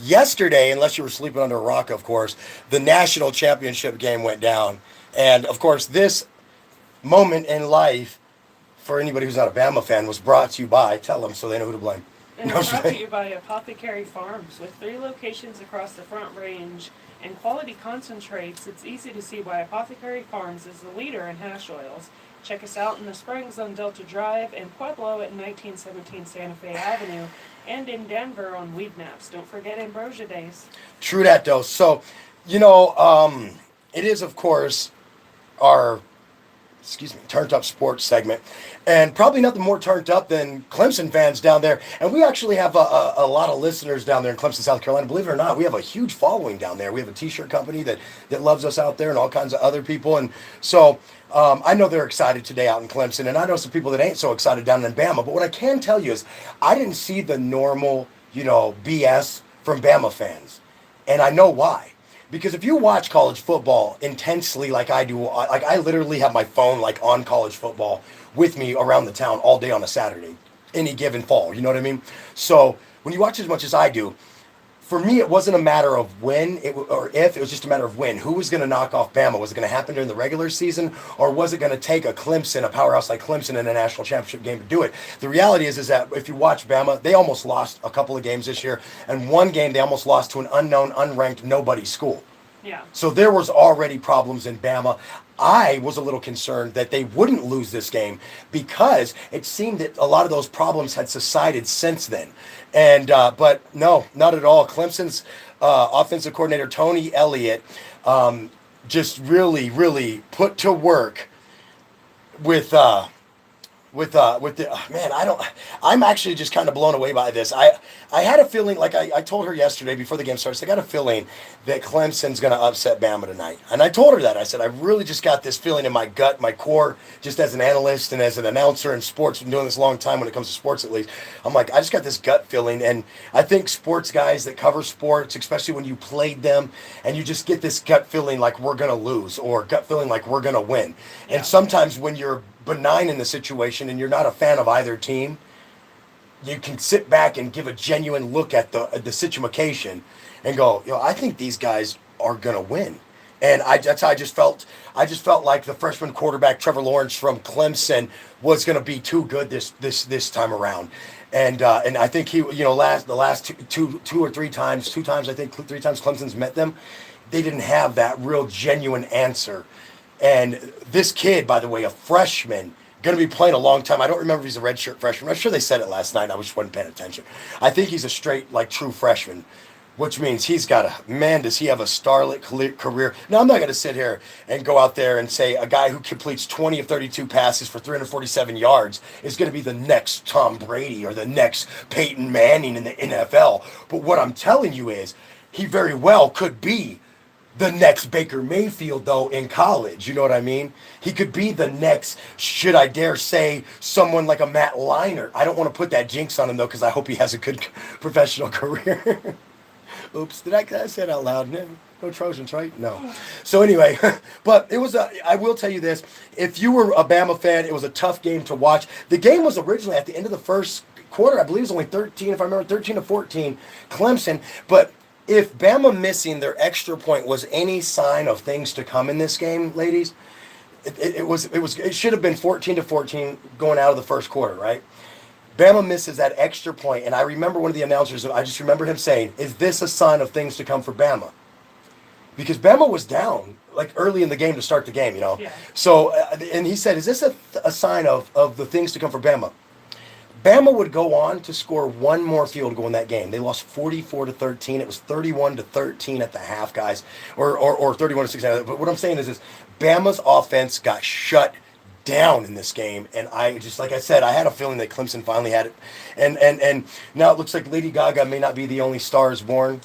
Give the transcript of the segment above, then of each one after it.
yesterday, unless you were sleeping under a rock, of course, the national championship game went down. And of course, this moment in life, for anybody who's not a Bama fan, was brought to you by, tell them so they know who to blame. And No, it's brought to you by Apothecary Farms. With 3 locations across the Front Range and quality concentrates, it's easy to see why Apothecary Farms is the leader in hash oils. Check us out in the Springs on Delta Drive, in Pueblo at 1917 Santa Fe Avenue, and in Denver on Weed Naps. Don't forget Ambrosia Days. true that, though. So, it is, of course, our turned up sports segment. And probably nothing more turned up than Clemson fans down there. And we actually have a lot of listeners down there in Clemson, South Carolina. Believe it or not, we have a huge following down there. We have a t-shirt company that loves us out there and all kinds of other people. And so I know they're excited today out in Clemson. And I know some people that ain't so excited down in Bama. But what I can tell you is I didn't see the normal, BS from Bama fans. And I know why. Because if you watch college football intensely like I do, like I literally have my phone like on college football with me around the town all day on a Saturday, any given fall, you know what I mean? So when you watch as much as I do, for me it wasn't a matter of when or if, it was just a matter of when. Who was going to knock off Bama? Was it going to happen during the regular season, or was it going to take a Clemson, a powerhouse like Clemson in a national championship game to do it? The reality is that if you watch Bama, they almost lost a couple of games this year, and one game they almost lost to an unknown, unranked, nobody school. Yeah. So there was already problems in Bama. I was a little concerned that they wouldn't lose this game because it seemed that a lot of those problems had subsided since then. And but no, not at all. Clemson's offensive coordinator Tony Elliott just really, really put to work with man, I'm actually just kind of blown away by this. I had a feeling, like I told her yesterday before the game starts, I got a feeling that Clemson's going to upset Bama tonight. And I told her that. I said, I really just got this feeling in my gut, my core, just as an analyst and as an announcer in sports, been doing this a long time when it comes to sports at least. I'm like, I just got this gut feeling. And I think sports guys that cover sports, especially when you played them, and you just get this gut feeling like we're going to lose or gut feeling like we're going to win. Yeah. And sometimes when you're benign in the situation and you're not a fan of either team, you can sit back and give a genuine look at the situation and go, I think these guys are gonna win. And that's how I just felt. I just felt like the freshman quarterback Trevor Lawrence from Clemson was gonna be too good this time around. And I think he, the last two or three times, I think 3 times Clemson's met them, they didn't have that real genuine answer. And this kid, by the way, a freshman, going to be playing a long time. I don't remember if he's a redshirt freshman. I'm sure they said it last night. I just wasn't paying attention. I think he's a straight, true freshman, which means does he have a starlit career. Now, I'm not going to sit here and go out there and say a guy who completes 20 of 32 passes for 347 yards is going to be the next Tom Brady or the next Peyton Manning in the NFL. But what I'm telling you is he very well could be the next Baker Mayfield, though, in college. You know what I mean? He could be the next, should I dare say, someone like a Matt Leinart. I don't want to put that jinx on him, though, because I hope he has a good professional career. Oops, did I say it out loud? No Trojans, right? No. So anyway, but it was I will tell you this. If you were a Bama fan, it was a tough game to watch. The game was originally at the end of the first quarter. I believe it was only 13, if I remember, 13-14, Clemson. But if Bama missing their extra point was any sign of things to come in this game, ladies, it should have been 14-14 going out of the first quarter, right? Bama misses that extra point, and I remember one of the announcers, I just remember him saying, is this a sign of things to come for Bama? Because Bama was down early in the game to start the game, Yeah. So, and he said, is this a sign of the things to come for Bama? Bama would go on to score one more field goal in that game. They lost 44-13. It was 31-13 at the half, guys, or 31-6. But what I'm saying is Bama's offense got shut down in this game, and I just, like I said, I had a feeling that Clemson finally had it, and now it looks like Lady Gaga may not be the only stars born.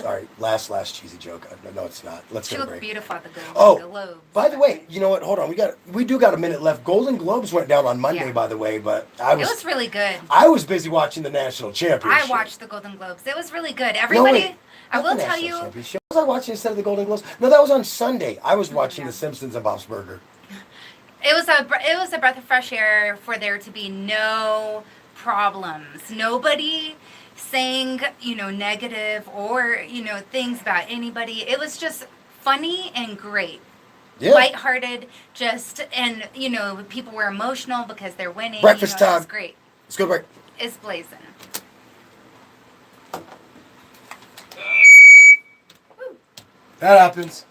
Sorry, last cheesy joke. No, it's not. Let's She get a looked break. beautiful at the Globes. Oh, by the way, you know what? Hold on. We do got a minute left. Golden Globes went down on Monday, Yeah. by the way, but It was really good. I was busy watching the national championship. I watched the Golden Globes. It was really good. Everybody, I will tell you. What was I watching instead of the Golden Globes? No, that was on Sunday. I was watching The Simpsons and Bob's Burger. It was a breath of fresh air for there to be no problems. Nobody saying, negative or, things about anybody. It was just funny and great. Yeah. Lighthearted, and people were emotional because they're winning. Breakfast It time. was great. Let's go to break. It's blazing. That happens.